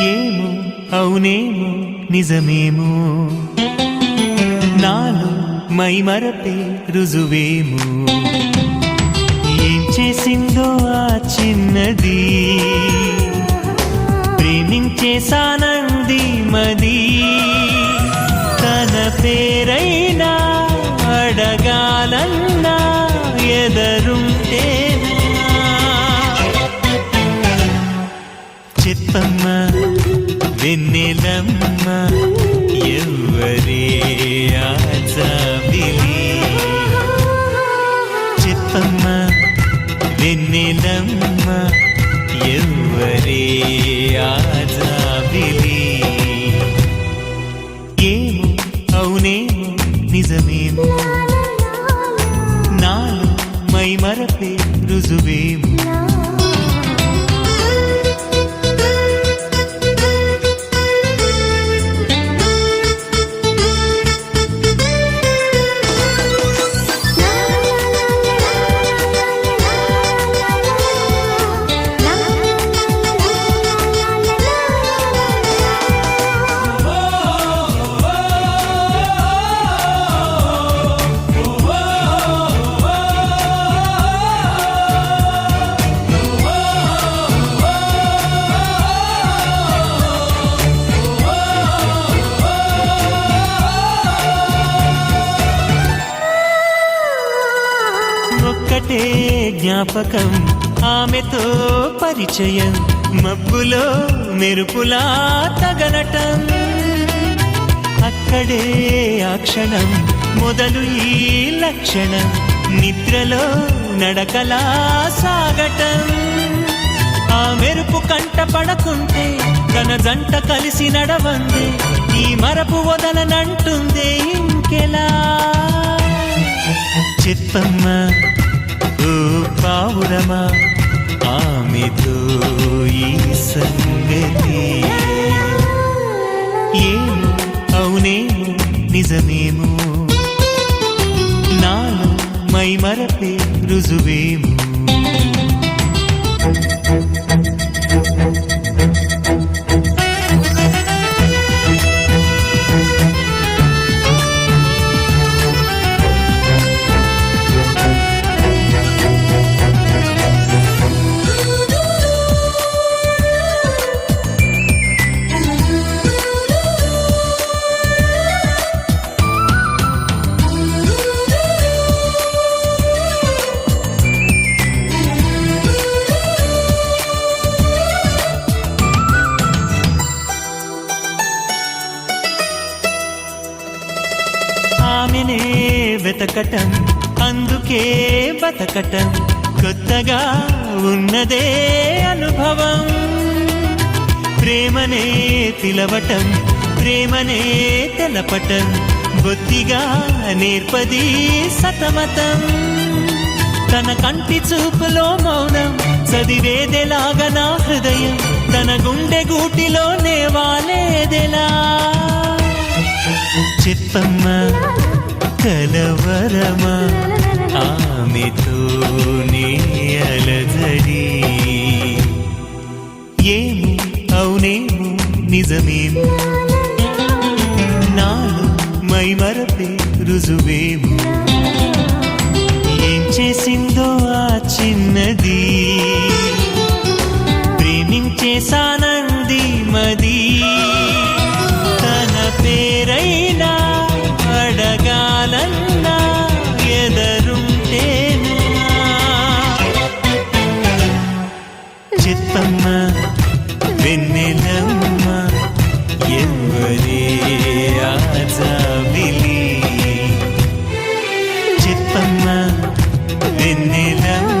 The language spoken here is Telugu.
ఏమో అవునేమో నిజమేమో నాలో మైమరపే రుజువేమో ఏం చేసిందో ఆ చిన్నది ప్రేమించేసానంది మది తన పేరైనా అడగాలన్నా ఎదరుంటేనా చెప్పమ్మా వెన్నెలమ్మ ఎవ్వరే ఆ జాబిలి చెప్పమ్మా వెన్నెలమ్మ ఎవ్వరే ఆ జాబిలి ఏమో అవునేమో నిజమేమో నాలో మైమరపే రుజువేమో ఒక్కటే జ్ఞాపకం ఆమెతో పరిచయం మబ్బులో మెరుపులా తగలటం అక్కడే ఆ క్షణం మొదలు ఈ లక్షణం నిద్రలో నడకలా సాగటం ఆ మెరుపు కంట పడకుంటే తన జంట కలిసి నడవందే ఈ మరపు వదలనంటుందే ఇంకెలా చెప్పమ్మా ఓ పావురమా ఆమెతో ఈ సంగతి ఏమో అవునేమో నిజమేమో నాలో మైమరపే రుజువేమో ఆమెనే వెతకటం అందుకే బతకటం కొత్తగా ఉన్నదే అనుభవం ప్రేమనే పిలవటం ప్రేమనే తెలపటం బొత్తిగా నేర్పది సతమతం తన కంటి చూపులో మౌనం చదివేదెలాగా నా హృదయం తన గుండె గూటిలోనే వాలేదెలా చెప్పమ్మా కలవరమా ఆమెతోనే అలజడి ఏమో అవునేమో నిజమేమో నాలో మైమరపే రుజువేమో ఏం చేసిందో ఆ చిన్నది ప్రేమించేసానంది మది తన పేరైనా అడగాలన్నా ఎదరుంటేనా చెప్పమ్మా వెన్నెలమ్మ ఎవ్వరే ఆ జాబిలి చెప్పమ్మా వెన్నెలమ్మ